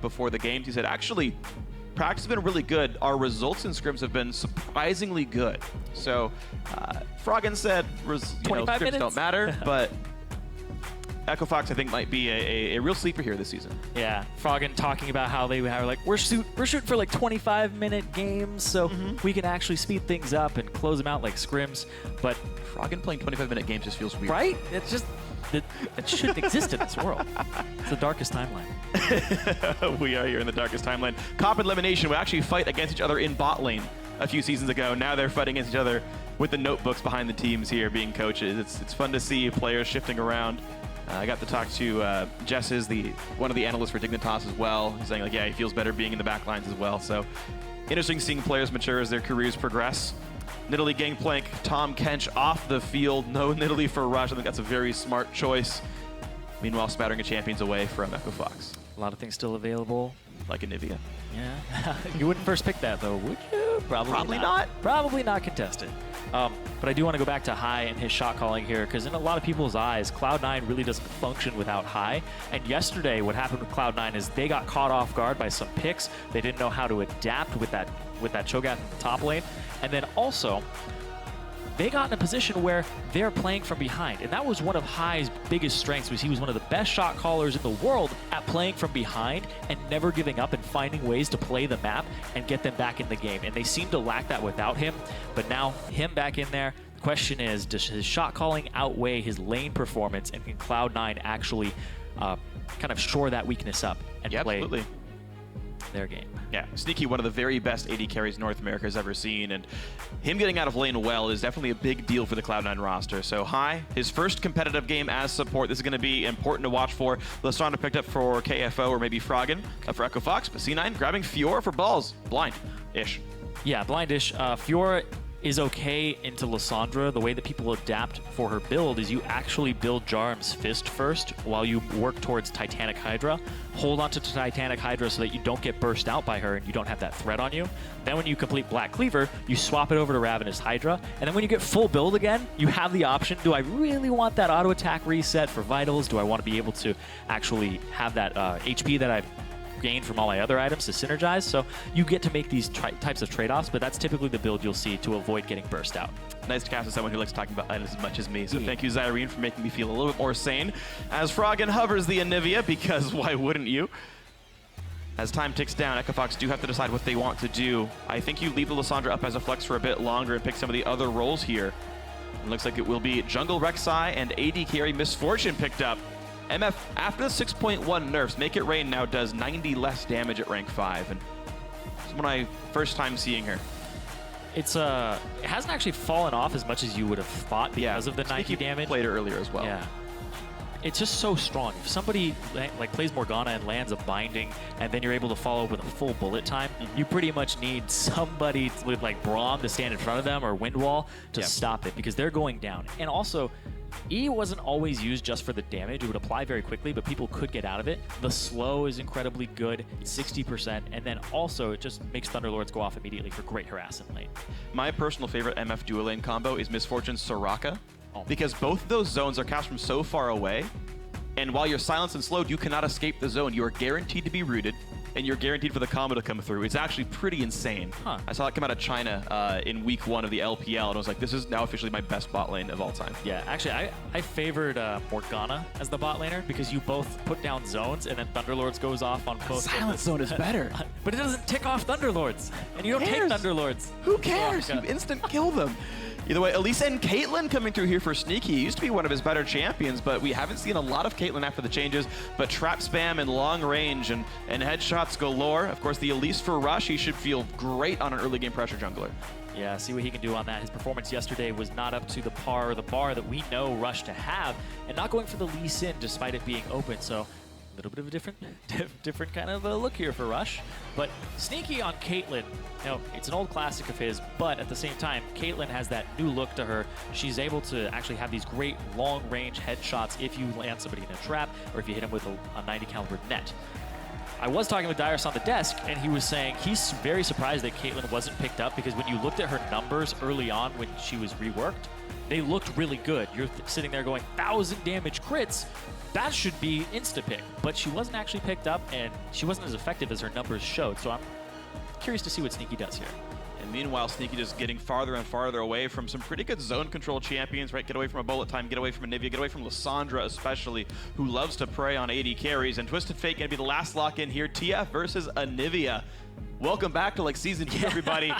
before the games. He said, actually, practice has been really good. Our results in scrims have been surprisingly good. So, Froggen said, scrims don't matter, but EchoFox, I think, might be a real sleeper here this season. Yeah, Froggen talking about how they were like, we're shooting for like 25-minute games, so we can actually speed things up and close them out like scrims. But Froggen playing 25-minute games just feels weird. Right? It's just, it shouldn't exist in this world. It's the darkest timeline. We are here in the darkest timeline. Comp Elimination would actually fight against each other in bot lane a few seasons ago. Now they're fighting against each other with the notebooks behind the teams here being coaches. It's fun to see players shifting around. I got to talk to Jess, one of the analysts for Dignitas as well. He's saying, like, yeah, he feels better being in the back lines as well. So interesting seeing players mature as their careers progress. Nidalee Gangplank, Tom Kench off the field. No Nidalee for Rush. I think that's a very smart choice. Meanwhile, spattering a champions away from EchoFox. A lot of things still available. Like Anivia. Yeah. You wouldn't first pick that, though, would you? Probably not. Probably not contested. But I do want to go back to High and his shot calling here, because in a lot of people's eyes, Cloud9 really doesn't function without High. And yesterday, what happened with Cloud9 is they got caught off guard by some picks. They didn't know how to adapt with that Cho'Gath in the top lane. And then also, they got in a position where they're playing from behind. And that was one of High's biggest strengths, was he was one of the best shot callers in the world at playing from behind and never giving up and finding ways to play the map and get them back in the game. And they seem to lack that without him. But now, him back in there, the question is, does his shot calling outweigh his lane performance, and can Cloud9 actually kind of shore that weakness up and play their game? Yeah, Sneaky, one of the very best AD carries North America has ever seen, and him getting out of lane well is definitely a big deal for the Cloud9 roster. So High, his first competitive game as support. This is going to be important to watch for. Lissandra picked up for KFO or maybe Froggen for EchoFox, but C9 grabbing Fiora for balls. Blind-ish. Yeah, blind-ish. Fiora is okay into Lissandra. The way that people adapt for her build is you actually build Jarm's Fist first while you work towards Titanic Hydra. Hold on to Titanic Hydra so that you don't get burst out by her and you don't have that threat on you. Then when you complete Black Cleaver, you swap it over to Ravenous Hydra. And then when you get full build again, you have the option, do I really want that auto attack reset for Vitals? Do I want to be able to actually have that HP that I've gained from all my other items to synergize? So you get to make these types of trade-offs, but that's typically the build you'll see to avoid getting burst out. Nice to cast with someone who likes talking about items as much as me. So thank you, Zirene, for making me feel a little bit more sane. As Froggen hovers the Anivia, because why wouldn't you? As time ticks down, EchoFox do have to decide what they want to do. I think you leave the Lissandra up as a flex for a bit longer and pick some of the other roles here. It looks like it will be Jungle Rek'Sai and AD carry Misfortune picked up. MF, after the 6.1 nerfs, Make It Rain now does 90 less damage at rank 5. And this is my first time seeing her. It hasn't actually fallen off as much as you would have thought because of the 90 damage. Played her earlier as well. Yeah. It's just so strong. If somebody like plays Morgana and lands a binding, and then you're able to follow up with a full bullet time, you pretty much need somebody with like Braum to stand in front of them or Windwall to stop it, because they're going down. And also, E wasn't always used just for the damage. It would apply very quickly, but people could get out of it. The slow is incredibly good, 60%, and then also it just makes Thunderlords go off immediately for great harass in lane. My personal favorite MF dual lane combo is Misfortune Soraka, because both of those zones are cast from so far away, and while you're silenced and slowed, you cannot escape the zone. You are guaranteed to be rooted, and you're guaranteed for the combo to come through. It's actually pretty insane. I saw it come out of China in week 1 of the LPL, and I was like, this is now officially my best bot lane of all time. Yeah, actually, I favored Morgana as the bot laner, because you both put down zones, and then Thunderlords goes off on both. Silent zone is better. But it doesn't tick off Thunderlords, and you don't take Thunderlords. Who cares? You instant kill them. Either way, Elise and Caitlyn coming through here for Sneaky. He used to be one of his better champions, but we haven't seen a lot of Caitlyn after the changes. But trap spam and long range and headshots galore. Of course, the Elise for Rush, he should feel great on an early game pressure jungler. Yeah, see what he can do on that. His performance yesterday was not up to the par or the bar that we know Rush to have, and not going for the Lee Sin despite it being open. So a little bit of a different kind of a look here for Rush. But Sneaky on Caitlyn, you know, it's an old classic of his, but at the same time, Caitlyn has that new look to her. She's able to actually have these great long-range headshots if you land somebody in a trap or if you hit him with a 90 caliber net. I was talking with Dyrus on the desk, and he was saying he's very surprised that Caitlyn wasn't picked up, because when you looked at her numbers early on when she was reworked, they looked really good. You're sitting there going, 1,000 damage crits, that should be insta-pick. But she wasn't actually picked up, and she wasn't as effective as her numbers showed. So I'm curious to see what Sneaky does here. And meanwhile, Sneaky just getting farther and farther away from some pretty good zone control champions, right? Get away from a bullet time, get away from Anivia, get away from Lissandra especially, who loves to prey on AD carries. And Twisted Fate gonna be the last lock in here. TF versus Anivia. Welcome back to like season 2, everybody.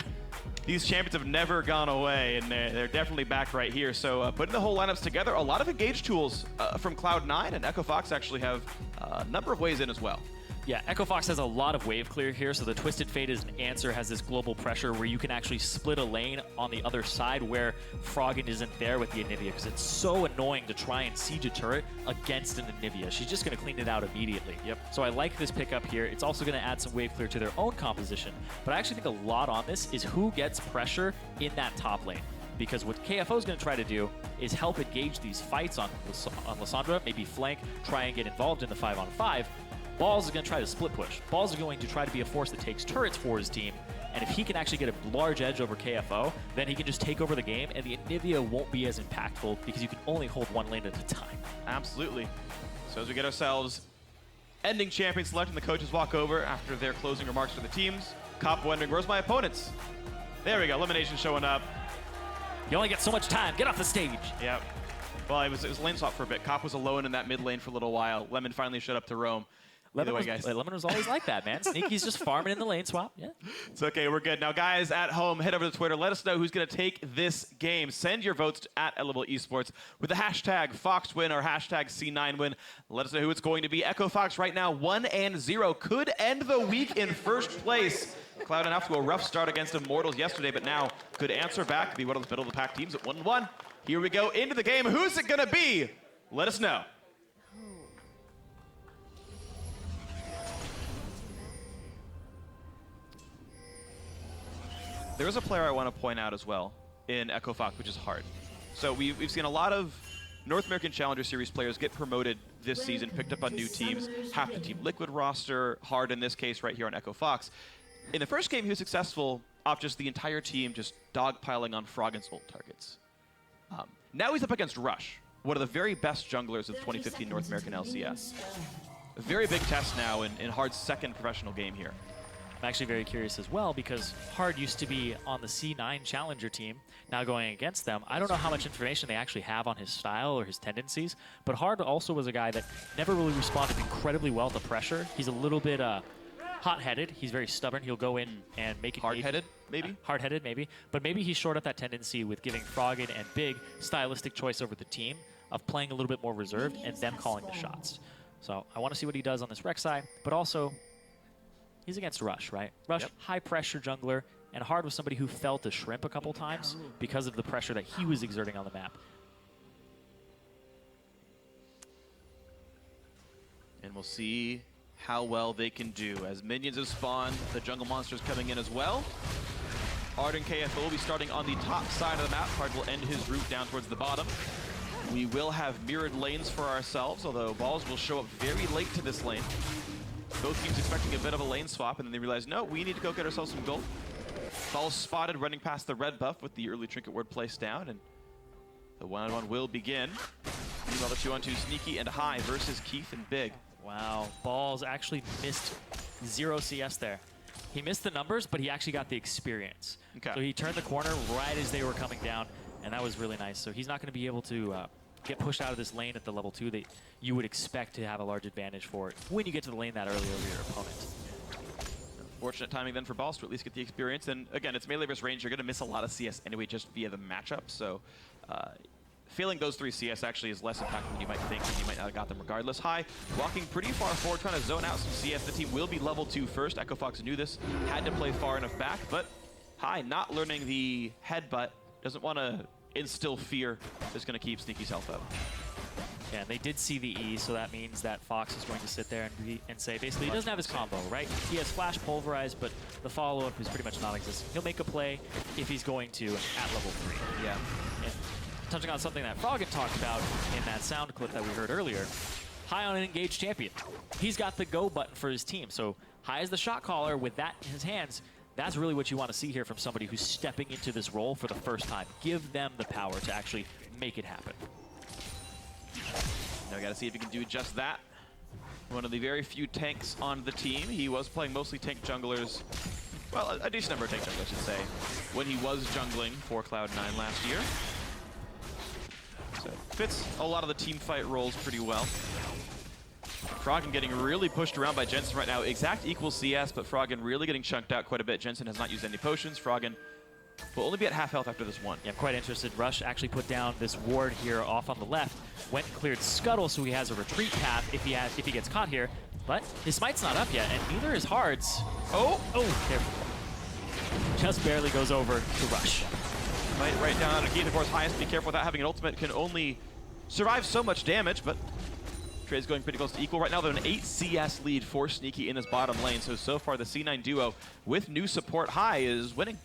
These champions have never gone away, and they're definitely back right here. So putting the whole lineups together, a lot of engage tools from Cloud9, and Echo Fox actually have a number of ways in as well. Yeah, Echo Fox has a lot of wave clear here, so the Twisted Fate as an answer has this global pressure where you can actually split a lane on the other side where Froggen isn't there with the Anivia, because it's so annoying to try and siege a turret against an Anivia. She's just going to clean it out immediately. Yep. So I like this pickup here. It's also going to add some wave clear to their own composition, but I actually think a lot on this is who gets pressure in that top lane. Because what KFO is going to try to do is help engage these fights on Lissandra, maybe flank, try and get involved in the 5-on-5. Balls is going to try to split push. Balls is going to try to be a force that takes turrets for his team, and if he can actually get a large edge over KFO, then he can just take over the game, and the Anivia won't be as impactful because you can only hold one lane at a time. Absolutely. So as we get ourselves ending champion select and the coaches walk over after their closing remarks for the teams, Cop wondering, where's my opponents? There we go, elimination showing up. You only get so much time. Get off the stage. Yep. Well, it was lane swap for a bit. Cop was alone in that mid lane for a little while. Lemon finally showed up to roam. Lemon was always like that, man. Sneaky's just farming in the lane swap. Yeah. It's okay. We're good. Now, guys at home, head over to Twitter. Let us know who's going to take this game. Send your votes to @LPL with the hashtag FoxWin or hashtag C9Win. Let us know who it's going to be. Echo Fox right now 1-0. Could end the week in first place. Cloud9 off to a rough start against Immortals yesterday, but now could answer back, be one of the middle of the pack teams at 1-1. Here we go into the game. Who's it going to be? Let us know. There's a player I want to point out as well in Echo Fox, which is Hard. So we've seen a lot of North American Challenger Series players get promoted this season, picked up on new teams, half the Team Liquid roster, Hard in this case right here on Echo Fox. In the first game, he was successful off just the entire team just dogpiling on Froggen's ult targets. Now he's up against Rush, one of the very best junglers of the 2015 North American LCS. A very big test now in Hard's second professional game here. I'm actually very curious as well because Hard used to be on the C9 Challenger team, now going against them. I don't know how much information they actually have on his style or his tendencies, but Hard also was a guy that never really responded incredibly well to pressure. He's a little bit hot-headed. He's very stubborn. He'll go in and make it... Hard-headed, maybe? Hard-headed, maybe. But maybe he's short up that tendency with giving Froggen and Big stylistic choice over the team of playing a little bit more reserved and them calling the shots. So I want to see what he does on this Rek'Sai, but also... he's against Rush, right? Rush, yep. High-pressure jungler, and Hard was somebody who fell to shrimp a couple times because of the pressure that he was exerting on the map. And we'll see how well they can do. As minions have spawned, the jungle monsters coming in as well. Hard and KFO will be starting on the top side of the map. Hard will end his route down towards the bottom. We will have mirrored lanes for ourselves, although balls will show up very late to this lane. Both teams expecting a bit of a lane swap, and then they realize, no, we need to go get ourselves some gold. Ball spotted running past the red buff with the early trinket ward placed down, and the one-on-one will begin. Meanwhile, the 2-on-2 Sneaky and High versus Keith and Big. Wow, Balls actually missed 0 CS there. He missed the numbers, but he actually got the experience. Okay. So he turned the corner right as they were coming down, and that was really nice. So he's not going to be able to get pushed out of this lane at the level 2 that you would expect to have a large advantage for it when you get to the lane that early over your opponent. Fortunate timing then for Balls to at least get the experience. And again, it's melee versus range. You're going to miss a lot of CS anyway just via the matchup. So failing those 3 CS actually is less impactful than you might think, and you might not have got them regardless. High walking pretty far forward, trying to zone out some CS. The team will be level 2 first. Echo Fox knew this, had to play far enough back, but High not learning the headbutt, doesn't want to instill fear, is going to keep Sneaky's health up. Yeah, and they did see the E, so that means that Fox is going to sit there and say, basically, he doesn't have his combo, right? He has Flash Pulverize, but the follow-up is pretty much non-existent. He'll make a play if he's going to at level 3. Yeah. And touching on something that Froggen talked about in that sound clip that we heard earlier, High on an engaged champion. He's got the go button for his team, so High is the shot caller with that in his hands. That's really what you want to see here from somebody who's stepping into this role for the first time. Give them the power to actually make it happen. Now we got to see if he can do just that. One of the very few tanks on the team. He was playing mostly tank junglers. Well, a decent number of tank junglers, I should say, when he was jungling for Cloud9 last year. So fits a lot of the team fight roles pretty well. Froggen getting really pushed around by Jensen right now. Exact equals CS, but Froggen really getting chunked out quite a bit. Jensen has not used any potions. Froggen will only be at half health after this one. Yeah, I'm quite interested. Rush actually put down this ward here off on the left. Went and cleared Scuttle, so he has a retreat path if he gets caught here. But his smite's not up yet, and neither is Hard's. Oh, careful. Just barely goes over to Rush. Might right down on Keith, of course, highest. Be careful without having an ultimate. Can only survive so much damage, but Trey's going pretty close to equal. Right now, they're an 8 CS lead for Sneaky in his bottom lane. So far, the C9 duo with new support high is winning.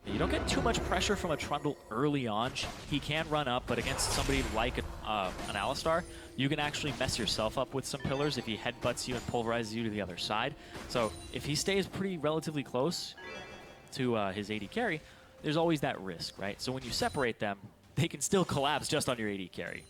You don't get too much pressure from a Trundle early on. He can run up, but against somebody like an Alistar, you can actually mess yourself up with some pillars if he headbutts you and pulverizes you to the other side. So if he stays pretty relatively close to his AD carry, there's always that risk, right? So when you separate them, they can still collapse just on your AD carry.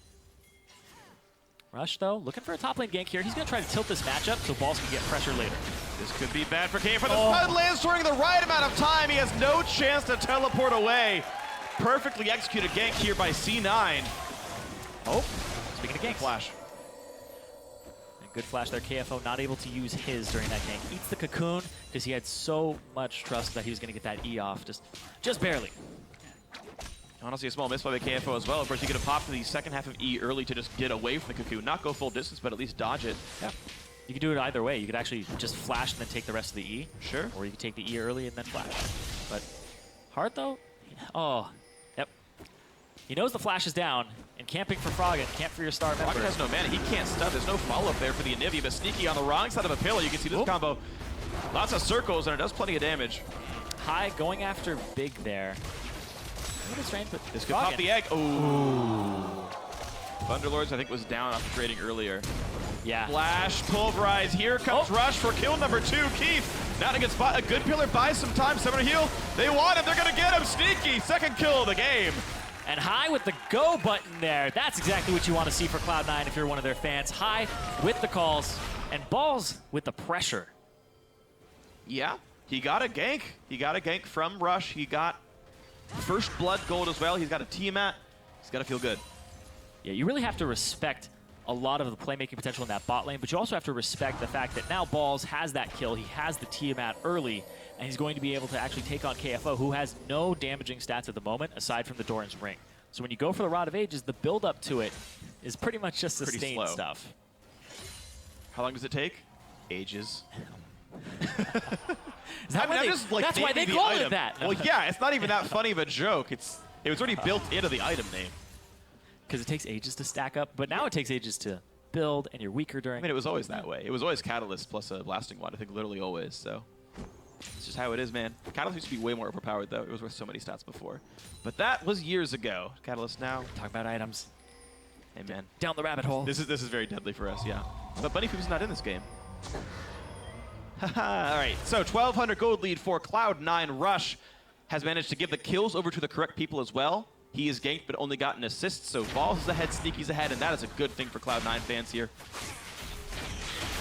Rush, though, looking for a top lane gank here. He's going to try to tilt this matchup so Balls can get pressure later. This could be bad for KF. The Flood lands during the right amount of time. He has no chance to teleport away. Perfectly executed gank here by C9. Oh, speaking of gank. Flash. And good flash there. KFO not able to use his during that gank. Eats the cocoon because he had so much trust that he was going to get that E off. Just barely. Honestly, a small miss by the KFO as well. Of course, you could have popped the second half of E early to just get away from the cocoon. Not go full distance, but at least dodge it. Yeah. You could do it either way. You could actually just flash and then take the rest of the E. Sure. Or you could take the E early and then flash. But hard, though? Oh, yep. He knows the flash is down, and camping for Froggen, camp for your star member. Froggen has no mana. He can't stun. There's no follow-up there for the Anivia, but Sneaky on the wrong side of a pillar. You can see this combo. Lots of circles, and it does plenty of damage. High going after Big there. Strange, but this could pop the egg. Ooh. Thunderlords, I think, was down after trading earlier. Yeah. Flash, pulverize. Here comes Rush for kill number 2. Keith, not a good spot. A good pillar buys some time. Summoner heal. They want him. They're going to get him. Sneaky, second kill of the game. And High with the go button there. That's exactly what you want to see for Cloud9 if you're one of their fans. High with the calls, and Balls with the pressure. Yeah, he got a gank. He got a gank from Rush. He got first blood gold as well. He's got a Tiamat. He's got to feel good. Yeah, you really have to respect a lot of the playmaking potential in that bot lane, but you also have to respect the fact that now Balls has that kill. He has the Tiamat early, and he's going to be able to actually take on KFO, who has no damaging stats at the moment, aside from the Doran's Ring. So when you go for the Rod of Ages, the build-up to it is pretty much just sustained stuff. How long does it take? Ages. That's why they call it that. Well, yeah, it's not even that funny of a joke. It was already built into the item name. Because it takes ages to stack up, but now it takes ages to build, and you're weaker during. I mean, it was always that way. It was always Catalyst plus a Blasting Wand. I think literally always. So it's just how it is, man. Catalyst used to be way more overpowered, though. It was worth so many stats before. But that was years ago. Catalyst now. Talk about items. Hey, man. Down the rabbit hole. This is very deadly for us, yeah. But Bunny Poop's not in this game. All right, so 1,200 gold lead for Cloud9. Rush has managed to give the kills over to the correct people as well. He is ganked, but only got an assist, so Balls is ahead, Sneaky's ahead, and that is a good thing for Cloud9 fans here.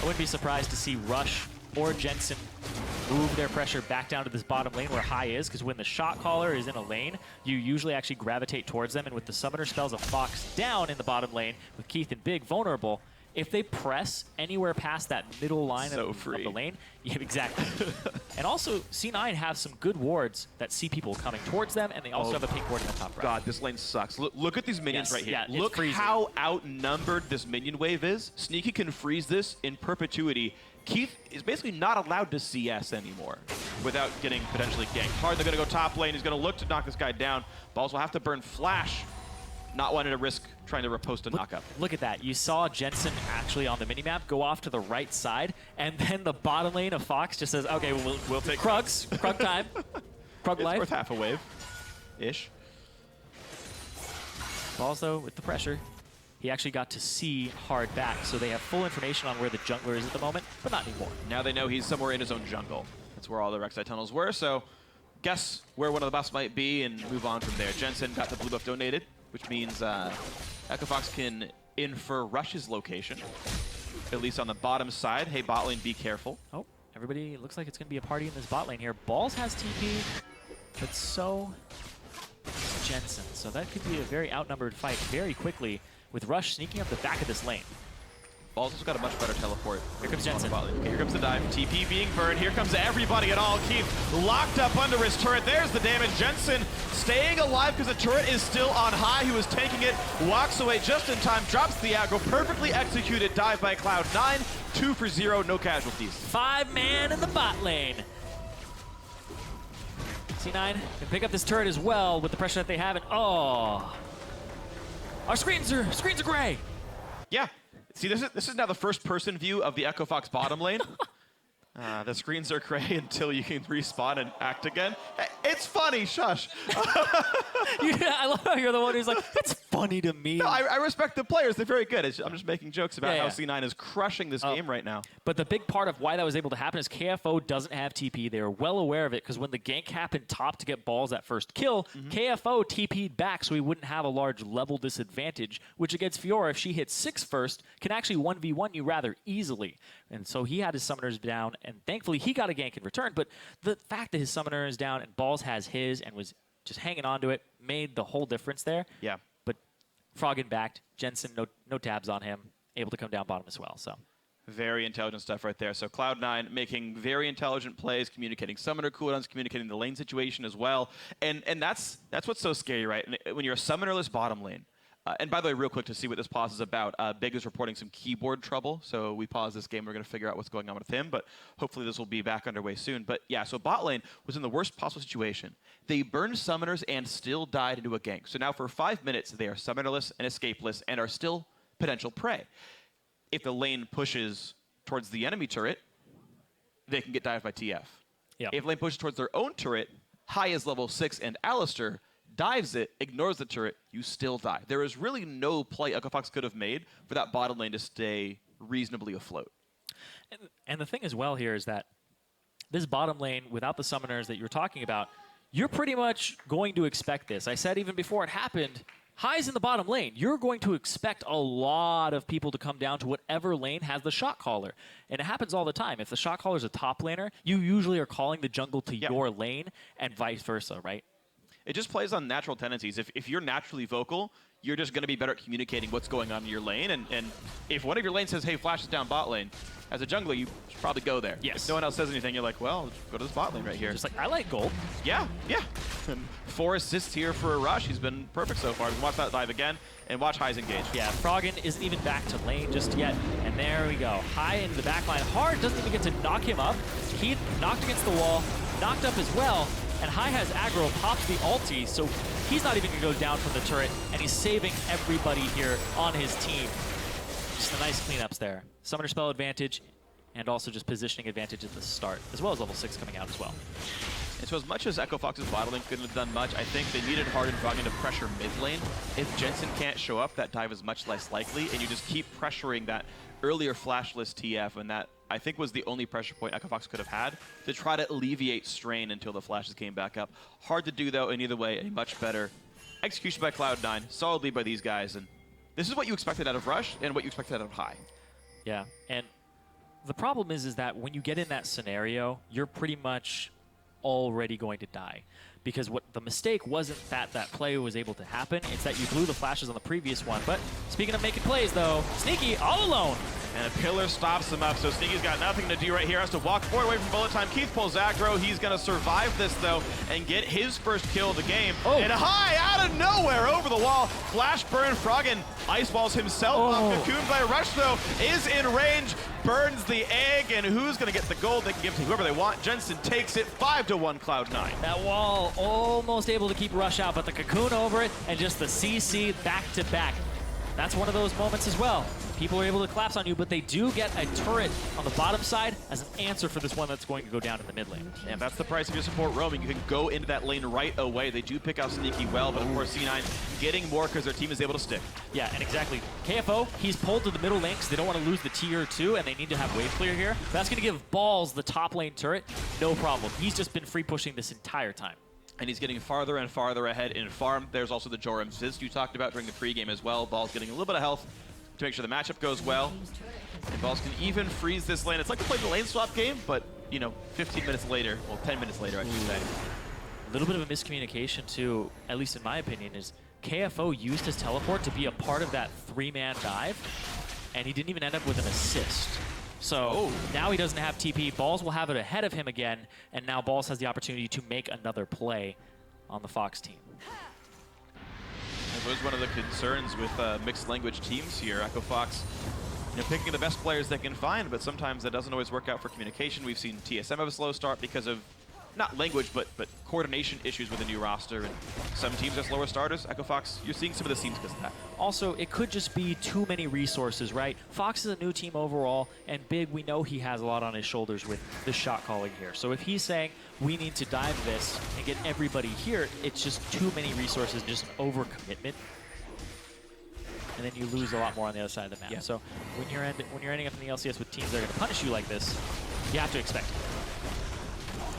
I wouldn't be surprised to see Rush or Jensen move their pressure back down to this bottom lane where High is, because when the shot caller is in a lane, you usually actually gravitate towards them, and with the summoner spells of Fox down in the bottom lane, with Keith and Big vulnerable, if they press anywhere past that middle line of the lane, yeah, exactly. And also, C9 have some good wards that see people coming towards them, and they also have a pink ward in the top right. God, this lane sucks. Look at these minions right here. Yeah, look how outnumbered this minion wave is. Sneaky can freeze this in perpetuity. Keith is basically not allowed to CS anymore without getting potentially ganked. Hard, they're going to go top lane. He's going to look to knock this guy down. Balls will have to burn Flash. Not wanting to risk trying to repost a knockup. Look at that. You saw Jensen actually on the minimap go off to the right side, and then the bottom lane of Fox just says, okay, we'll take Krugs. Krug time. Krug life. It's worth half a wave-ish. Balls, though, with the pressure. He actually got to see Hard back, so they have full information on where the jungler is at the moment, but not anymore. Now they know he's somewhere in his own jungle. That's where all the Rek'Sai tunnels were, so guess where one of the buffs might be and move on from there. Jensen got the blue buff donated, which means EchoFox can infer Rush's location. At least on the bottom side. Hey, bot lane, be careful. Oh, everybody, looks like it's going to be a party in this bot lane here. Balls has TP, but so does Jensen. So that could be a very outnumbered fight very quickly with Rush sneaking up the back of this lane. Balls has got a much better teleport. Here comes Jensen. Okay, here comes the dive. TP being burned. Here comes everybody at all. Keith locked up under his turret. There's the damage. Jensen staying alive because the turret is still on high. He was taking it, walks away just in time, drops the aggro. Perfectly executed dive by Cloud9. 2 for 0, no casualties. 5-man in the bot lane. C9 can pick up this turret as well with the pressure that they have. And oh, our screens are gray. Yeah. See, this is now the first-person view of the EchoFox bottom lane. The screens are gray until you can respawn and act again. It's funny, shush. I love how you're the one who's like, it's funny to me. No, I respect the players. They're very good. I'm just making jokes about how C9 is crushing this game right now. But the big part of why that was able to happen is KFO doesn't have TP. They were well aware of it because when the gank happened top to get balls that first kill, KFO TP'd back so he wouldn't have a large level disadvantage, which against Fiora, if she hits 6 first, can actually 1v1 you rather easily. And so he had his summoners down, and thankfully he got a gank in return. But the fact that his summoner is down and Balls has his and was just hanging on to it made the whole difference there. Yeah. But Froggen backed. Jensen, no tabs on him. Able to come down bottom as well. So very intelligent stuff right there. So Cloud9 making very intelligent plays, communicating summoner cooldowns, communicating the lane situation as well. And that's what's so scary, right? When you're a summonerless bottom lane. And by the way, real quick to see what this pause is about, Big is reporting some keyboard trouble. So we pause this game. We're going to figure out what's going on with him. But hopefully this will be back underway soon. But yeah, so bot lane was in the worst possible situation. They burned summoners and still died into a gank. So now for 5 minutes, they are summonerless and escapeless and are still potential prey. If the lane pushes towards the enemy turret, they can get dived by TF. Yep. If lane pushes towards their own turret, high is level 6 and Alistar dives it, ignores the turret, you still die. There is really no play EchoFox could have made for that bottom lane to stay reasonably afloat. And the thing as well here is that this bottom lane, without the summoners that you're talking about, you're pretty much going to expect this. I said even before it happened, High's in the bottom lane. You're going to expect a lot of people to come down to whatever lane has the shot caller. And it happens all the time. If the shot caller's a top laner, you usually are calling the jungle to your lane and vice versa, right? It just plays on natural tendencies. If you're naturally vocal, you're just going to be better at communicating what's going on in your lane. And if one of your lanes says, hey, flash is down bot lane, as a jungler, you should probably go there. Yes. If no one else says anything, you're like, well, go to this bot lane right here. Just like, I like gold. Yeah, yeah. And 4 assists here for a Rush. He's been perfect so far. We can watch that dive again and watch High's engage. Yeah, Froggen isn't even back to lane just yet. And there we go. High into the back line. Hard doesn't even get to knock him up. Keith knocked against the wall, knocked up as well. And High has aggro, pops the ulti, so he's not even going to go down from the turret, and he's saving everybody here on his team. Just the nice cleanups there. Summoner spell advantage, and also just positioning advantage at the start, as well as level 6 coming out as well. And so as much as EchoFox's bot lane couldn't have done much, I think they needed Hard and Froggen to pressure mid lane. If Jensen can't show up, that dive is much less likely, and you just keep pressuring that earlier flashless TF, and that I think was the only pressure point EchoFox could have had to try to alleviate strain until the flashes came back up. Hard to do, though, and either way, a much better execution by Cloud9, solid lead by these guys, and this is what you expected out of Rush and what you expected out of High. Yeah, and the problem is that when you get in that scenario, you're pretty much already going to die. Because what the mistake wasn't that that play was able to happen, it's that you blew the flashes on the previous one. But speaking of making plays, though, Sneaky all alone. And a pillar stops him up, so Sneaky's got nothing to do right here. Has to walk forward away from bullet time. Keith pulls aggro. He's going to survive this, though, and get his first kill of the game. Oh. And High out of nowhere over the wall. Flash burn. Froggen ice balls himself off. Cocoon by Rush, though, is in range. Burns the egg, and who's going to get the gold? They can give to whoever they want. Jensen takes it 5-1 Cloud9. That wall almost able to keep Rush out, but the Cocoon over it, and just the CC back-to-back. that's one of those moments as well. People are able to collapse on you, but they do get a turret on the bottom side as an answer for this one that's going to go down in the mid lane. And that's the price of your support roaming. You can go into that lane right away. They do pick out Sneaky well, but of course C9 getting more because their team is able to stick. Yeah, and exactly. KFO, he's pulled to the middle lane because they don't want to lose the tier 2, and they need to have wave clear here. That's going to give Balls the top lane turret. No problem. He's just been free pushing this entire time. And he's getting farther and farther ahead in farm. There's also the Joram Zist you talked about during the pregame as well. Balls getting a little bit of health to make sure the matchup goes well. And Balls can even freeze this lane. It's like to play the lane swap game, but, you know, 15 minutes later, well, 10 minutes later, I should say. A little bit of a miscommunication, too, at least in my opinion, is KFO used his teleport to be a part of that 3-man dive, and he didn't even end up with an assist. So now he doesn't have TP. Balls will have it ahead of him again, and now Balls has the opportunity to make another play on the Fox team. That was one of the concerns with mixed language teams here. Echo Fox, you know, picking the best players they can find, but sometimes that doesn't always work out for communication. We've seen TSM have a slow start because of not language, but coordination issues with a new roster, and some teams are slower starters. Echo Fox, you're seeing some of the teams because of that. Also, it could just be too many resources, right? Fox is a new team overall, and Big, we know he has a lot on his shoulders with the shot calling here. So if he's saying, we need to dive this and get everybody here, it's just too many resources, just an overcommitment. And then you lose a lot more on the other side of the map. Yeah. So when you're ending up in the LCS with teams that are going to punish you like this, you have to expect it.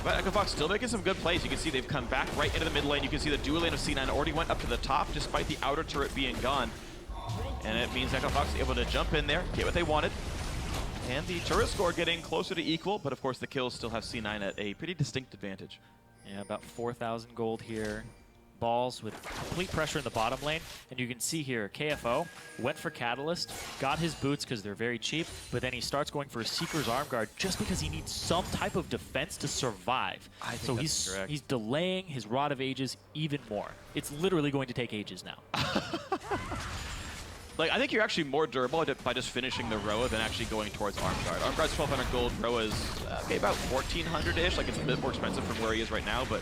But Echo Fox still making some good plays. You can see they've come back right into the mid lane. You can see the dual lane of C9 already went up to the top despite the outer turret being gone. And it means Echo Fox is able to jump in there, get what they wanted. And the turret score getting closer to equal, but of course the kills still have C9 at a pretty distinct advantage. Yeah, about 4,000 gold here. Balls with complete pressure in the bottom lane. And you can see here, KFO went for Catalyst, got his boots because they're very cheap, but then he starts going for a Seeker's Arm Guard just because he needs some type of defense to survive. So he's delaying his Rod of Ages even more. It's literally going to take ages now. Like, I think you're actually more durable by just finishing the Roa than actually going towards Arm Guard. Arm Guard's 1,200 gold, Roa's okay, about 1,400-ish. Like, it's a bit more expensive from where he is right now, but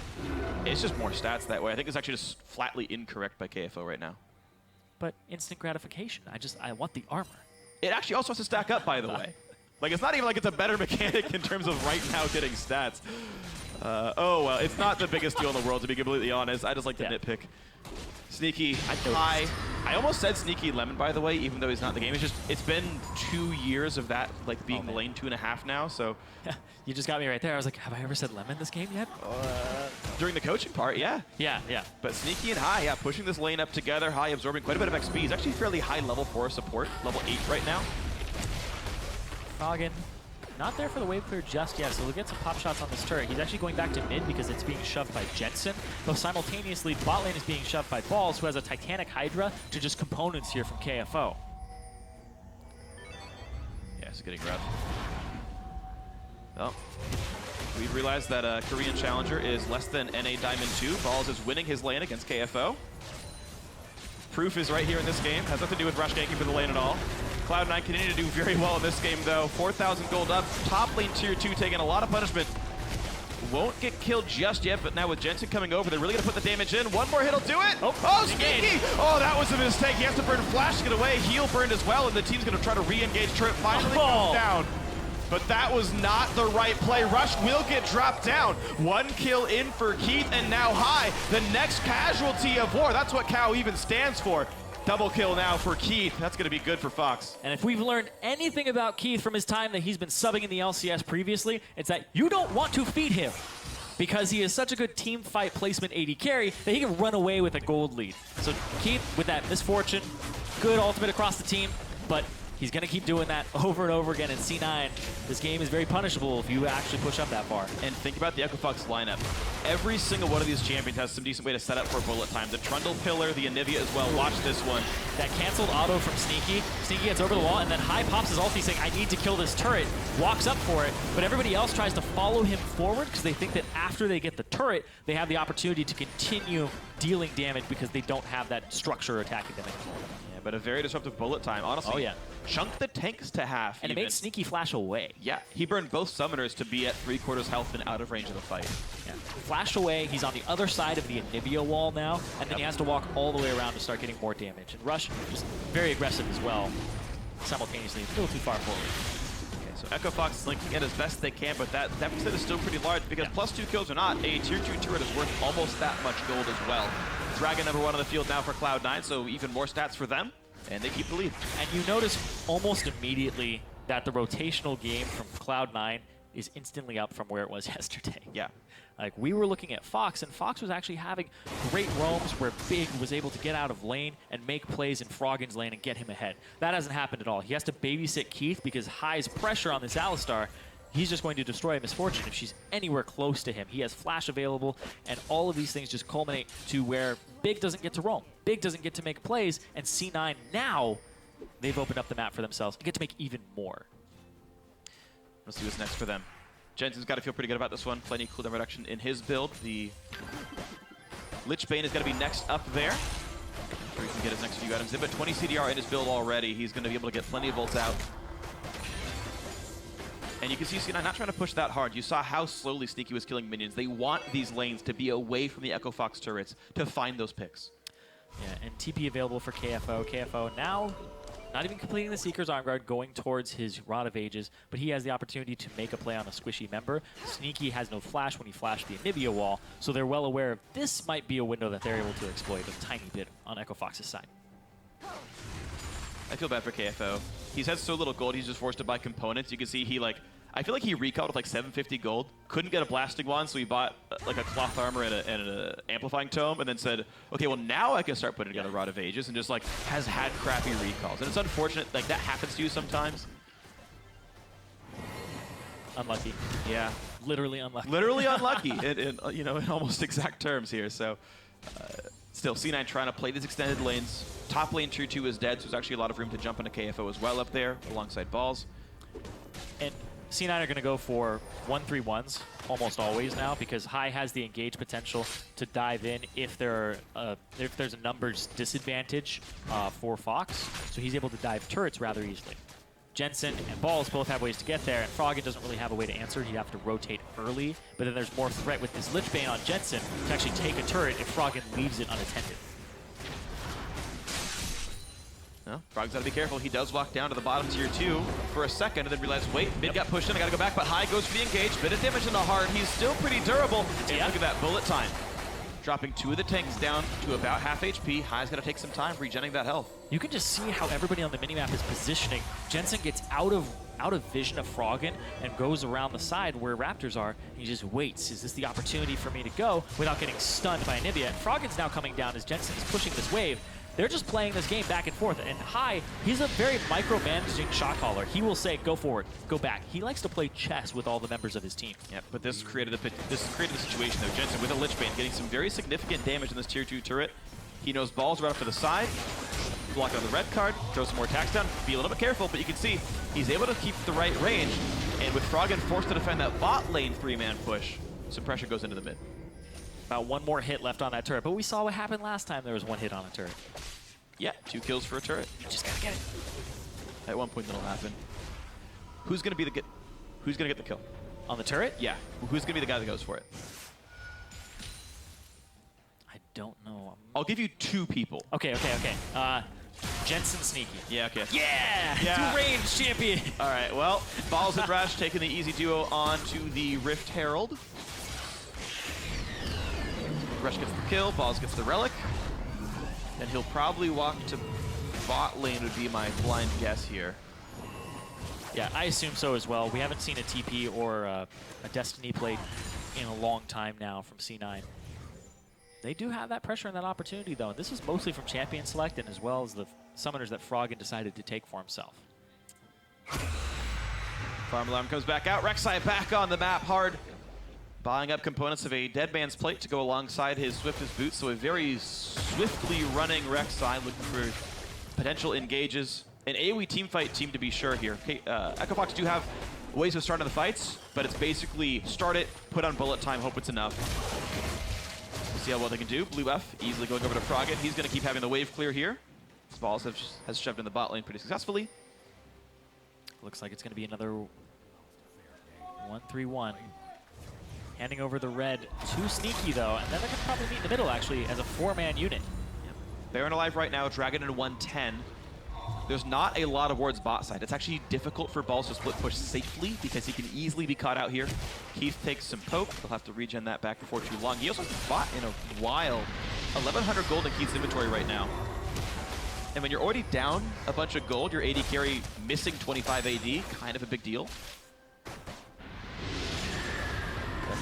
it's just more stats that way. I think it's actually just flatly incorrect by KFO right now. But instant gratification. I want the armor. It actually also has to stack up, by the way. Like, it's not even like it's a better mechanic in terms of right now getting stats. Oh, well, it's not the biggest deal in the world, to be completely honest. I just like to nitpick. Sneaky, high. I almost said Sneaky Lemon, by the way, even though he's not in the game. It's just, it's been 2 years of that, like, being the lane 2.5 now, so. You just got me right there. I was like, have I ever said Lemon this game yet? During the coaching part, yeah. Yeah. But Sneaky and High, yeah, pushing this lane up together. High absorbing quite a bit of XP. He's actually fairly high level for support, level 8 right now. Froggen, not there for the wave clear just yet, so we'll get some pop shots on this turret. He's actually going back to mid because it's being shoved by Jensen, but simultaneously bot lane is being shoved by Balls, who has a Titanic Hydra to just components here from KFO. Yeah, it's getting rough. Well, we've realized that Korean Challenger is less than NA Diamond 2. Balls is winning his lane against KFO. Proof is right here in this game. Has nothing to do with rush ganking for the lane at all. Cloud9 continue to do very well in this game, though. 4,000 gold up. Top lane tier 2 taking a lot of punishment. Won't get killed just yet, but now with Jensen coming over, they're really going to put the damage in. One more hit will do it. Oh, Sneaky! Oh, that was a mistake. He has to burn Flash to get away. Heal burned as well, and the team's going to try to re-engage. Turret finally comes down. But that was not the right play. Rush will get dropped down. 1 kill in for Keith, and now High, the next casualty of war. That's what Cow even stands for. Double kill now for Keith. That's going to be good for Fox. And if we've learned anything about Keith from his time that he's been subbing in the LCS previously, it's that you don't want to feed him because he is such a good team fight placement AD carry that he can run away with a gold lead. So Keith, with that misfortune, good ultimate across the team, but he's going to keep doing that over and over again in C9. This game is very punishable if you actually push up that far. And think about the Echo Fox lineup. Every single one of these champions has some decent way to set up for bullet time. The Trundle pillar, the Anivia as well. Watch this one. That canceled auto from Sneaky. Sneaky gets over the wall, and then High pops his ulti saying, I need to kill this turret. Walks up for it, but everybody else tries to follow him forward because they think that after they get the turret, they have the opportunity to continue dealing damage because they don't have that structure attacking them anymore. Yeah, Yeah, but a very disruptive bullet time. Honestly, Oh, yeah. chunked the tanks to half. And it made Sneaky flash away. Yeah, he burned both summoners to be at 3/4 health and out of range of the fight. Yeah. Flash away, he's on the other side of the Anivia wall now, and then he has to walk all the way around to start getting more damage. And Rush, just very aggressive as well, simultaneously, a little too far forward. Okay, so Echo Fox is linking in as best they can, but that deficit is still pretty large because +2 kills or not, a tier 2 turret is worth almost that much gold as well. Dragon #1 on the field now for Cloud9, so even more stats for them, and they keep the lead. And you notice almost immediately that the rotational game from Cloud9 is instantly up from where it was yesterday. Yeah. Like, we were looking at Fox, and Fox was actually having great roams where Big was able to get out of lane and make plays in Froggen's lane and get him ahead. That hasn't happened at all. He has to babysit Keith because High's pressure on this Alistar, he's just going to destroy Misfortune if she's anywhere close to him. He has flash available, and all of these things just culminate to where Big doesn't get to roam. Big doesn't get to make plays, and C9 now, they've opened up the map for themselves to get to make even more. Let's see what's next for them. Jensen's got to feel pretty good about this one. Plenty of cooldown reduction in his build. The Lich Bane is going to be next up there. I'm sure he can get his next few items in, but 20 CDR in his build already. He's going to be able to get plenty of ults out. And you can see C9 not trying to push that hard. You saw how slowly Sneaky was killing minions. They want these lanes to be away from the Echo Fox turrets to find those picks. Yeah, and TP available for KFO. KFO now not even completing the Seeker's Arm Guard, going towards his Rod of Ages, but he has the opportunity to make a play on a squishy member. Sneaky has no flash when he flashed the Anivia wall, so they're well aware of this might be a window that they're able to exploit a tiny bit on Echo Fox's side. I feel bad for KFO. He's had so little gold, he's just forced to buy components. You can see he, I feel like he recalled with like 750 gold, couldn't get a blasting wand, so he bought like a cloth armor and an amplifying tome, and then said, okay, well now I can start putting together Rod of Ages, and just like has had crappy recalls. And it's unfortunate, like that happens to you sometimes. Unlucky. Yeah. Literally unlucky. Literally unlucky in you know, in almost exact terms here. So still, C9 trying to play these extended lanes. Top lane tier 2 is dead, so there's actually a lot of room to jump into KFO as well up there alongside Balls. And C9 are going to go for 1-3-1s almost always now because High has the engage potential to dive in if there's a numbers disadvantage for Fox, so he's able to dive turrets rather easily. Jensen and Balls both have ways to get there, and Froggen doesn't really have a way to answer. He'd have to rotate early, but then there's more threat with this Lich Bane on Jensen to actually take a turret if Froggen leaves it unattended. No, Frog's got to be careful. He does walk down to the bottom tier 2 for a second and then realize, wait, mid got pushed in, I got to go back, but High goes for the engage. Bit of damage in the heart. He's still pretty durable. And look at that bullet time. Dropping 2 of the tanks down to about half HP. High's got to take some time regenerating that health. You can just see how everybody on the minimap is positioning. Jensen gets out of vision of Froggen and goes around the side where Raptors are. He just waits. Is this the opportunity for me to go without getting stunned by Anivia? And Froggen's now coming down as Jensen is pushing this wave. They're just playing this game back and forth. And High, he's a very micromanaging shot caller. He will say, go forward, go back. He likes to play chess with all the members of his team. Yeah, but this created the situation though. Jensen with a Lich Bane getting some very significant damage in this tier 2 turret. He knows Balls right up to the side. Block on the red card, throw some more attacks down. Be a little bit careful, but you can see he's able to keep the right range. And with Froggen forced to defend that bot lane 3-man push, some pressure goes into the mid. About 1 more hit left on that turret, but we saw what happened last time there was 1 hit on a turret. Yeah, 2 kills for a turret. You just gotta get it. At one point that'll happen. Who's gonna get the kill? On the turret? Yeah. Who's gonna be the guy that goes for it? I don't know. I'll give you 2 people. Okay. Jensen Sneaky. Yeah, okay. Yeah! 2-range champion! Alright, well, Balls and Rush taking the easy duo on to the Rift Herald. Rush gets the kill, Balls gets the relic. Then he'll probably walk to bot lane would be my blind guess here. Yeah, I assume so as well. We haven't seen a TP or a Destiny play in a long time now from C9. They do have that pressure and that opportunity, though. And this is mostly from champion select and as well as the summoners that Froggen decided to take for himself. Farm Alarm comes back out. Rek'Sai back on the map hard. Buying up components of a Dead Man's Plate to go alongside his Swiftest Boots. So a very swiftly running Rek'Sai looking for potential engages. An AoE teamfight team to be sure here. Okay, Echo Fox do have ways of starting the fights, but it's basically start it, put on bullet time, hope it's enough. We'll see how well they can do. Blue F easily going over to Froggen. He's going to keep having the wave clear here. Balls has shoved in the bot lane pretty successfully. Looks like it's going to be another 1-3-1. Handing over the red to Sneaky, though, and then they're going to probably meet in the middle, actually, as a 4-man unit. Yep. Baron alive right now, Dragon in 110. There's not a lot of wards bot side. It's actually difficult for Balls to split push safely because he can easily be caught out here. Keith takes some poke. He'll have to regen that back before too long. He also hasn't fought in a while. 1,100 gold in Keith's inventory right now. And when you're already down a bunch of gold, your AD carry missing 25 AD, kind of a big deal.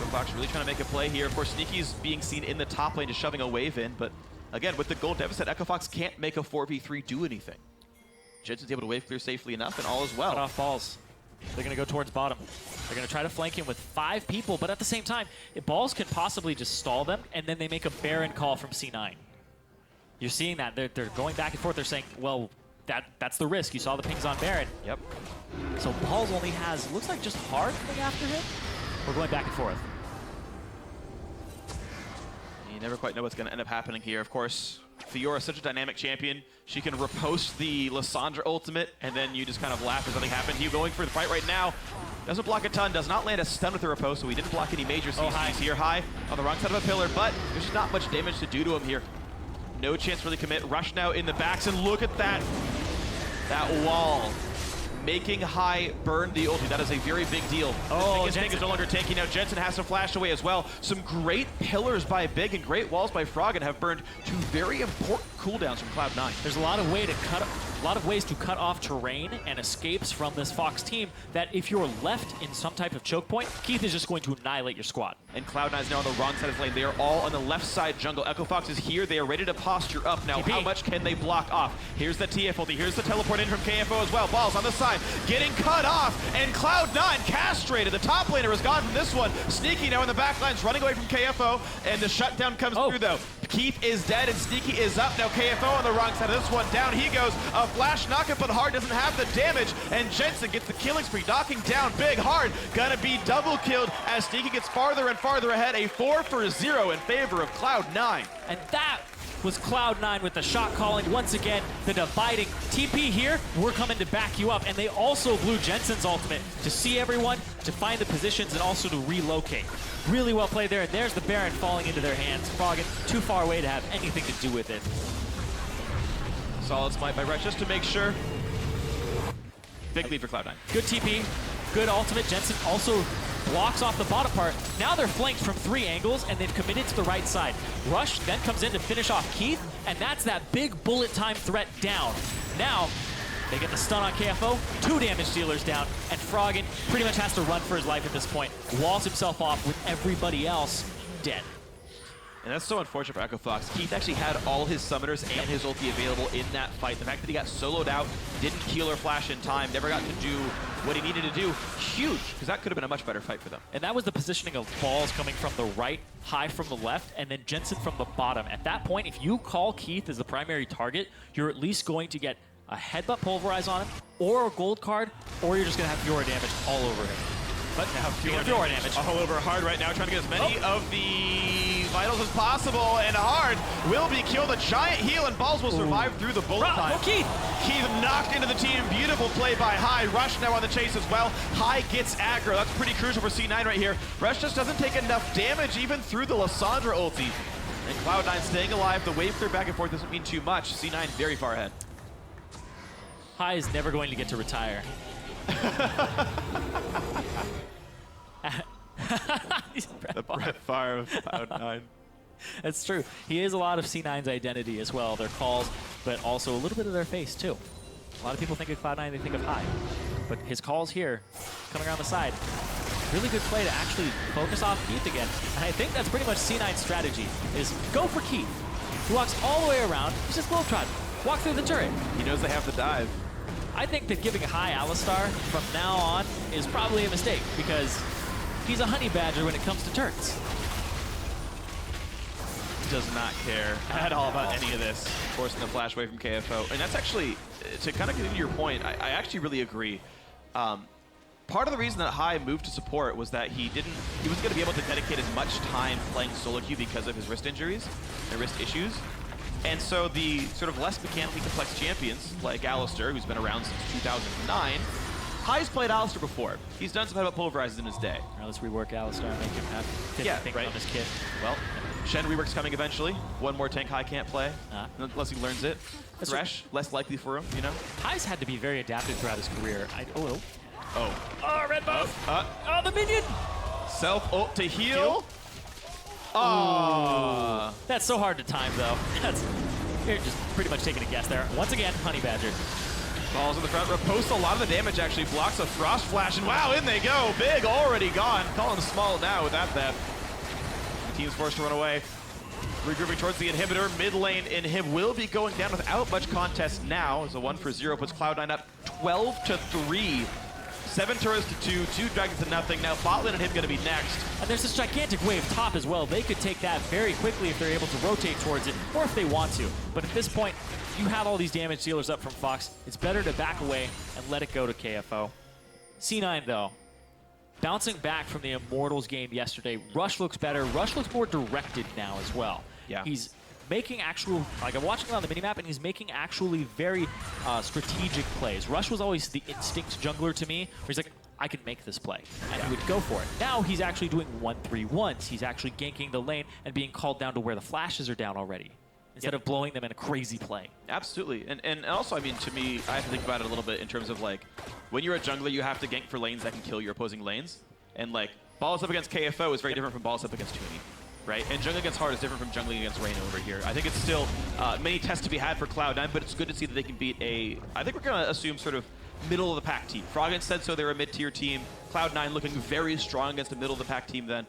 Fox really trying to make a play here. Of course, Sneaky's being seen in the top lane, just shoving a wave in. But again, with the gold deficit, Echo Fox can't make a 4v3 do anything. Jensen's able to wave clear safely enough, and all is well. Cut off Balls. They're going to go towards bottom. They're going to try to flank him with 5 people, but at the same time, Balls can possibly just stall them, and then they make a Baron call from C9. You're seeing that. They're going back and forth. They're saying, well, that's the risk. You saw the pings on Baron. Yep. So Balls only has, looks like just hard coming after him. We're going back and forth. You never quite know what's going to end up happening here. Of course, Fiora is such a dynamic champion. She can riposte the Lissandra ultimate, and then you just kind of laugh as nothing happened. He going for the fight right now. Doesn't block a ton, does not land a stun with the riposte, so he didn't block any major CCs here. High on the wrong side of a pillar, but there's just not much damage to do to him here. No chance to really commit. Rush now in the backs, and look at that. That wall. Making High burn the ulti. That is a very big deal. Oh, Big thing is no longer tanking now. Jensen has to flash away as well. Some great pillars by Big and great walls by Froggen have burned 2 very important cooldowns from Cloud9. There's a lot of ways to cut off terrain and escapes from this Fox team that if you're left in some type of choke point, Keith is just going to annihilate your squad. And Cloud9 is now on the wrong side of the lane. They are all on the left side jungle. Echo Fox is here. They are ready to posture up. Now, TP. How much can they block off? Here's the TF ulti. Here's the teleport in from KFO as well. Balls on the side, getting cut off, and Cloud9 castrated. The top laner is gone from this one. Sneaky now in the back lines, running away from KFO, and the shutdown comes through, though. Keith is dead, and Sneaky is up. Now KFO on the wrong side of this one. Down he goes. A flash knockup, but Hard doesn't have the damage, and Jensen gets the killing spree, knocking down Big. Hard gonna be double killed as Sneaky gets farther and farther ahead. A 4-for-0 in favor of Cloud9. And that was Cloud9 with the shot calling. Once again, the dividing. TP here, we're coming to back you up. And they also blew Jensen's ultimate to see everyone, to find the positions, and also to relocate. Really well played there. And there's the Baron falling into their hands. Froggen too far away to have anything to do with it. Solid smite by Rex just to make sure. Big lead for Cloud9. Good TP, good ultimate. Jensen also blocks off the bottom part. Now they're flanked from 3 angles, and they've committed to the right side. Rush then comes in to finish off Keith, and that's that big bullet time threat down. Now, they get the stun on KFO, 2 damage dealers down, and Froggen pretty much has to run for his life at this point. Walls himself off with everybody else dead. And that's so unfortunate for Echo Fox. Keith actually had all his summoners and his ulti available in that fight. The fact that he got soloed out, didn't heal or flash in time, never got to do what he needed to do, huge, because that could have been a much better fight for them. And that was the positioning of Balls coming from the right, High from the left, and then Jensen from the bottom. At that point, if you call Keith as the primary target, you're at least going to get a headbutt pulverize on him, or a gold card, or you're just going to have Fiora damage all over him. But now Fiora damage. All over Hard right now, trying to get as many of the vitals as possible, and Hard will be killed. A giant heal, and Balls will survive through the bullet time. Keith knocked into the team. Beautiful play by High. Rush now on the chase as well. High gets aggro. That's pretty crucial for C9 right here. Rush just doesn't take enough damage even through the Lissandra ulti. And Cloud9 staying alive. The wave clear back and forth doesn't mean too much. C9 very far ahead. High is never going to get to retire. The Brett Favre of Cloud9. That's true. He is a lot of C9's identity as well, their calls, but also a little bit of their face too. A lot of people think of Cloud9, they think of High. But his calls here, coming around the side, really good play to actually focus off Keith again. And I think that's pretty much C9's strategy, is go for Keith. He walks all the way around, he's just globetrotting. Walk through the turret. He knows they have to dive. I think that giving High Alistar from now on is probably a mistake, because he's a honey badger when it comes to turrets. Does not care at all about any of this. Forcing the flash away from KFO. And that's actually, to kind of get into your point, I actually really agree. Part of the reason that High moved to support was that he wasn't going to be able to dedicate as much time playing solo queue because of his wrist injuries and wrist issues. And so the sort of less mechanically complex champions, like Alistar, who's been around since 2009, High's played Alistar before. He's done some headbutt pulverizes in his day. All right, let's rework Alistar and make him have 50 things on his kit. Well, Shen rework's coming eventually. One more tank High can't play, unless he learns it. Thresh, less likely for him, you know? High's had to be very adaptive throughout his career. Oh, red buff! Oh, the minion! Self-ult to heal. Oh. That's so hard to time, though. You're just pretty much taking a guess there. Once again, Honey Badger. Balls in the front row. Posts a lot of the damage, actually. Blocks a Frost Flash, and wow, in they go. Big already gone. Calling small now without that. The team's forced to run away. Regrouping towards the inhibitor. Mid lane inhib will be going down without much contest now. As a 1-for-0 puts Cloud9 up 12-3. 7 turrets to 2, 2 dragons to nothing. Now bot lane and him gonna be next. And there's this gigantic wave top as well. They could take that very quickly if they're able to rotate towards it, or if they want to. But at this point, you have all these damage dealers up from Fox. It's better to back away and let it go to KFO. C9 though, bouncing back from the Immortals game yesterday. Rush looks better. Rush looks more directed now as well. Yeah. He's making actual, like I'm watching him on the minimap, and he's making actually very strategic plays. Rush was always the instinct jungler to me, where he's like, I can make this play, and he would go for it. Now he's actually doing 1-3-1s. He's actually ganking the lane and being called down to where the flashes are down already, instead of blowing them in a crazy play. Absolutely, and also, I mean, to me, I have to think about it a little bit in terms of like, when you're a jungler, you have to gank for lanes that can kill your opposing lanes, and like, balls up against KFO is very different from balls up against Toonie. Right? And jungling against Hard is different from jungling against Reyna over here. I think it's still many tests to be had for Cloud9, but it's good to see that they can beat I think we're going to assume sort of middle of the pack team. Froggen said so, they're a mid-tier team. Cloud9 looking very strong against a middle of the pack team then.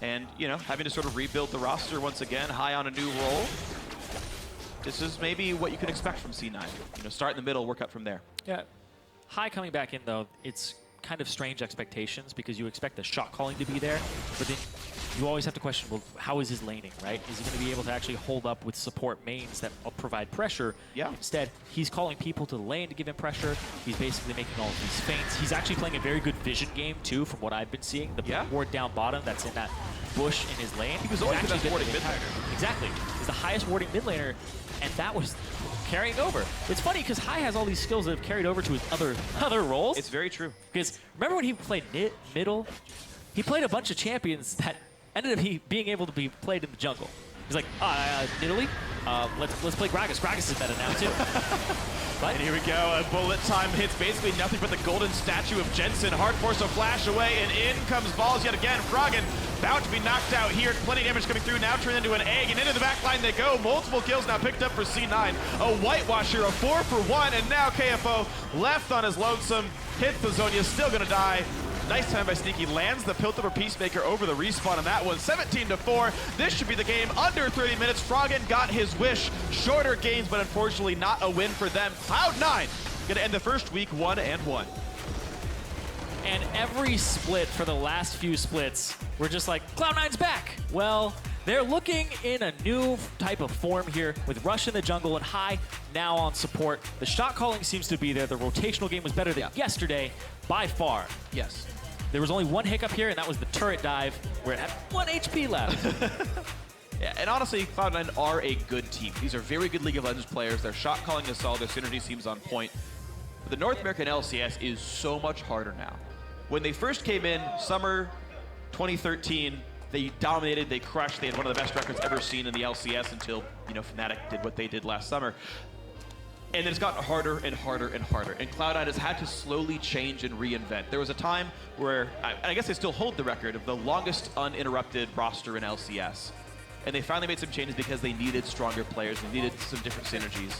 And, you know, having to sort of rebuild the roster once again, High on a new role. This is maybe what you can expect from C9. You know, start in the middle, work up from there. Yeah. High coming back in though, it's kind of strange expectations because you expect the shot calling to be there, but then you always have to question, well, how is his laning, right? Is he going to be able to actually hold up with support mains that will provide pressure? Yeah. Instead, he's calling people to the lane to give him pressure. He's basically making all of these feints. He's actually playing a very good vision game, too, from what I've been seeing. The ward down bottom that's in that bush in his lane. He was always the best warding mid laner. Exactly. He's the highest warding mid laner, and that was carrying over. It's funny because High has all these skills that have carried over to his other roles. It's very true. Because remember when he played middle? He played a bunch of champions that ended up being able to be played in the jungle. He's like, Italy, let's play Gragas. Gragas is better now too. And here we go, a bullet time hits basically nothing but the golden statue of Jensen. Hard force a flash away, and in comes balls yet again. Froggen about to be knocked out here. Plenty of damage coming through, now turned into an egg, and into the back line they go. Multiple kills now picked up for C9. A whitewash here, a 4-for-1, and now KFO left on his lonesome. Hits the Zhonya, still gonna die. Nice time by Sneaky, lands the Piltover Peacemaker over the respawn on that one. 17-4, this should be the game under 30 minutes. Froggen got his wish. Shorter games, but unfortunately not a win for them. Cloud9 gonna end the first week 1-1. And every split for the last few splits, we're just like, Cloud9's back. Well, they're looking in a new type of form here with Rush in the jungle and High now on support. The shot calling seems to be there. The rotational game was better than yesterday by far. Yes. There was only one hiccup here, and that was the turret dive, where it had 1 HP left. Yeah, and honestly, Cloud9 are a good team. These are very good League of Legends players. Their shot calling is solid. Their synergy seems on point. But the North American LCS is so much harder now. When they first came in, summer 2013, they dominated, they crushed. They had one of the best records ever seen in the LCS until, you know, Fnatic did what they did last summer. And then it's gotten harder and harder and harder. And Cloud9 has had to slowly change and reinvent. There was a time where, I guess they still hold the record of the longest uninterrupted roster in LCS. And they finally made some changes because they needed stronger players. They needed some different synergies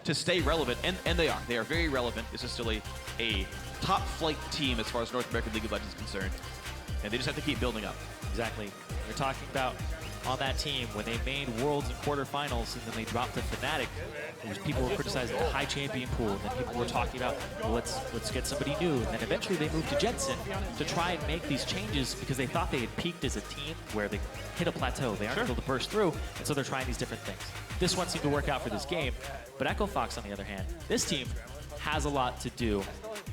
to stay relevant. And they are. They are very relevant. This is still a top flight team as far as North American League of Legends is concerned. And they just have to keep building up. Exactly. We're talking about on that team when they made Worlds and quarterfinals and then they dropped to Fnatic. There was people were criticizing the high champion pool, and then people were talking about, well, let's get somebody new. And then eventually they moved to Jensen to try and make these changes because they thought they had peaked as a team where they hit a plateau. They aren't able to burst through, and so they're trying these different things. This one seemed to work out for this game, but Echo Fox, on the other hand, this team has a lot to do.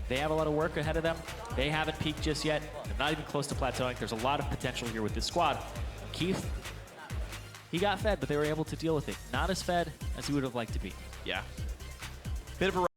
They have a lot of work ahead of them. They haven't peaked just yet. They're not even close to plateauing. There's a lot of potential here with this squad. Keith, He got fed, but they were able to deal with it. Not as fed as he would have liked to be. Yeah. Bit of a